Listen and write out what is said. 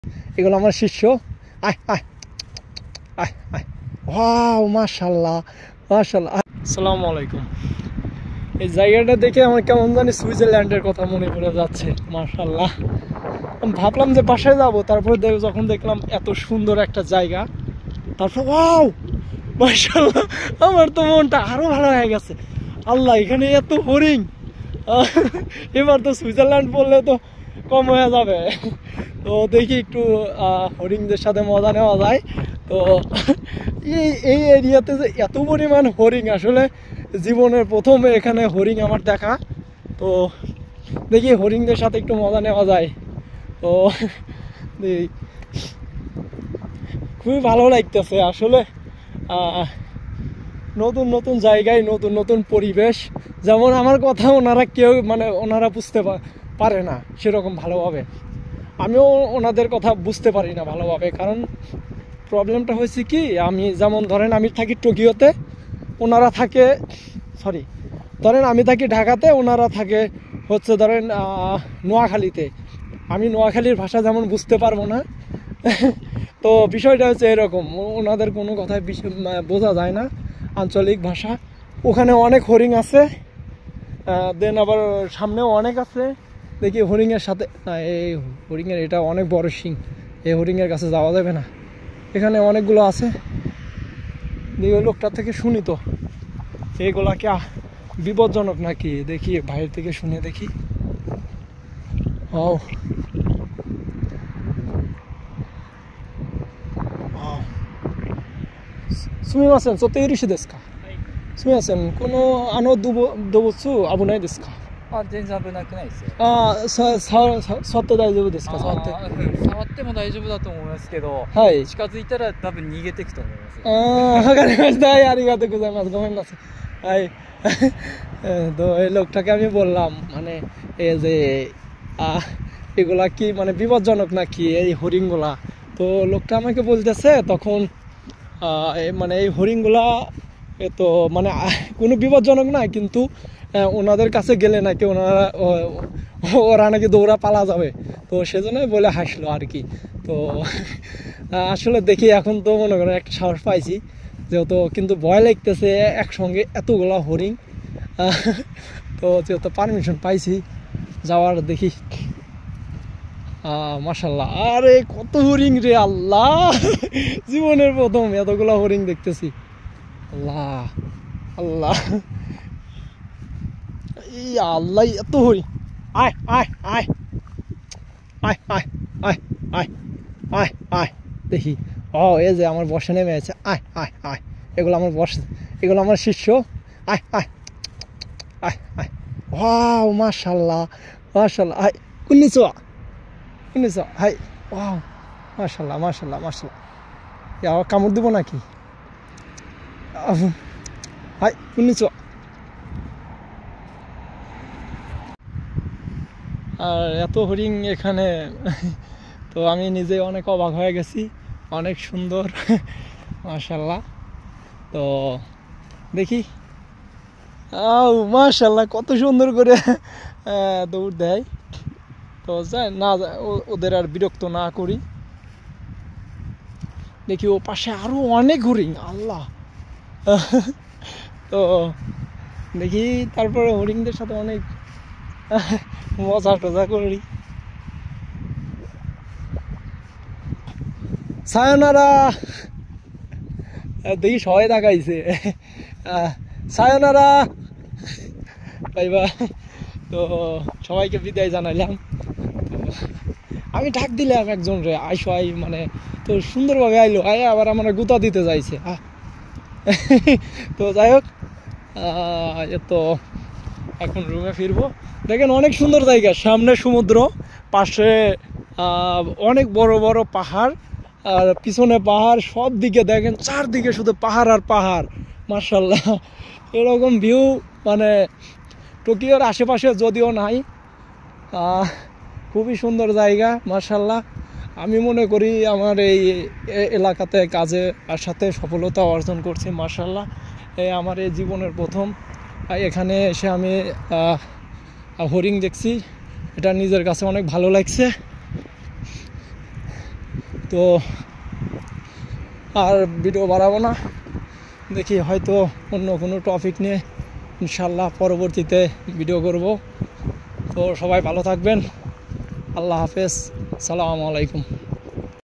এগুলো আমার শিষ্য। আয় আয় আয় আয়, ওয়াও মাশাআল্লাহ মাশাআল্লাহ। আসসালামু আলাইকুম। এই জায়গাটা দেখে আমার কেমন জানি সুইজারল্যান্ডের কথা মনে পড়ে যাচ্ছে। মাশাআল্লাহ, আমি ভাবলাম যে বাসায় যাব, তারপরে যখন দেখলাম এত সুন্দর একটা জায়গা, তারপর ওয়াও মাশাআল্লাহ, আমার তো মনটা আরো ভালো হয়ে গেছে। আল্লাহ, এখানে এত হরিণ, এবার তো সুইজারল্যান্ড বললে তো কম হয়ে যাবে। তো দেখি একটু হরিণদের সাথে মজা নেওয়া যায়। তো এই এরিয়াতে যে এত পরিমাণ হরিণ, আসলে জীবনের প্রথমে এখানে হরিণ আমার দেখা। তো দেখি হরিণদের সাথে একটু মজা নেওয়া যায়। তো খুবই ভালো লাগতেছে আসলে। নতুন নতুন জায়গায় নতুন নতুন পরিবেশ, যেমন আমার কথা ওনারা কেউ ওনারা বুঝতে পারে না সেরকম ভালোভাবে, আমিও ওনাদের কথা বুঝতে পারি না ভালোভাবে। কারণ প্রবলেমটা হয়েছে কি, আমি যেমন ধরেন আমি থাকি টোকিওতে, ওনারা থাকে ধরেন আমি থাকি ঢাকাতে, ওনারা থাকে হচ্ছে ধরেন নোয়াখালীতে। আমি নোয়াখালীর ভাষা যেমন বুঝতে পারবো না, তো বিষয়টা হচ্ছে এরকম, ওনাদের কোনো কথায় বোঝা যায় না আঞ্চলিক ভাষা। ওখানে অনেক হরিণ আছে, দেন আবার সামনেও অনেক আছে। দেখি হরিণের সাথে, না এই হরিণের এটা অনেক বড় শিং, এই হরিণের কাছে যাওয়া যাবে না। এখানে অনেকগুলো আছে, দেখি ওই লোকটার থেকে শুনি তো এইগুলা কি বিপজ্জনক নাকি, দেখি বাইরে থেকে শুনে দেখি। ও সুমিমাসেন চোতে ইরিশি দেশか。すみません、この動物危ないですか？全然危なくないですよ。触って大丈夫ですか？触って。触っても大丈夫だと思いますけど、はい。近づいたら多分逃げていくと思います。わかりました。はい、ありがとうございます。ごめんなさい。はい。তো এই লোকটাকে আমি বললাম এই যে এগুলা কি বিপজ্জনক নাকি এই হরিণগুলা। তো লোকটা আমাকে বলতেছে তখন এই হরিণগুলা তো কোনো বিপজ্জনক না, কিন্তু ওনাদের কাছে গেলে নাকি ওরা নাকি দৌড়া পালা যাবে। তো সেজন্যই বলে হাসলো আর কি। তো আসলে দেখি এখন তো মনে করেন একটা সাহস পাইছি যেহেতু, কিন্তু ভয় লাগতেছে একসঙ্গে এতগুলা হরিণ। তো যেহেতু পারমিশন পাইছি যাওয়ার, দেখি। মাশাআল্লাহ, আরে কত হরিণ রে আল্লাহ, জীবনের প্রথম এতগুলা হরিণ দেখতেছি। আল্লাহ আল্লাহ, এই আল্লাহ এত হরিণ। আয় আয় আয় আয় আয় আয় আয় আয় আয়, দেখি। ও এই যে আমার বসে নেমে আছে। আয় আয় আয়, এগুলো আমার এগুলো আমার শিষ্য। আয় আয় আয় আয়, ওয়াও মাশাআল্লাহ মাশাআল্লাহ। আয় কুন্নিচুয়া কুন্নিচুয়া, হাই ওয়াও মাশাআল্লাহ মাশাআল্লাহ মাশাআল্লাহ। আবার কামড় দিব নাকি? হাই কুন্নিচুয়া। আর এত হরিণ এখানে, তো আমি নিজে অনেক অবাক হয়ে গেছি, অনেক সুন্দর মাশাআল্লাহ। তো দেখি, মাশাআল্লাহ কত সুন্দর করে দৌড় দেয়। তো ওদের আর বিরক্ত না করি, দেখি ও পাশে আরো অনেক হরিণ। আল্লাহ, তো দেখি তারপরে হরিণদের সাথে অনেক মজা টজা করি। সায়োনারা, দেখি সবাই তাকাইছে। সায়োনারা পাইবা। তো সবাইকে বিদায় জানাইলাম। আমি ডাক দিলাম একজন রে, আইসো আই, তো সুন্দরভাবে আইলো, আবার আমার গুতা দিতে যাইছে। তো যাই হোক, তো এখন রুমে ফিরবো। দেখেন অনেক সুন্দর জায়গা, সামনে সমুদ্র, পাশে অনেক বড় বড় পাহাড়, আর পিছনে পাহাড়, সব দিকে দেখেন চারদিকে শুধু পাহাড় আর পাহাড়। মাশাআল্লাহ, এরকম ভিউ টোকিওর আশেপাশে যদিও নাই। খুবই সুন্দর জায়গা মাশাআল্লাহ। আমি মনে করি আমার এই এলাকাতে কাজে সাথে সফলতা অর্জন করছি মাশাআল্লাহ। আমার এই জীবনের প্রথম এখানে এসে আমি হরিণ দেখছি, এটা নিজের কাছে অনেক ভালো লাগছে। তো আর ভিডিও বাড়াবো না, দেখি হয়তো অন্য কোনো টপিক নিয়ে ইনশাল্লাহ পরবর্তীতে ভিডিও করব। তো সবাই ভালো থাকবেন, আল্লাহ হাফেজ, সালামু আলাইকুম।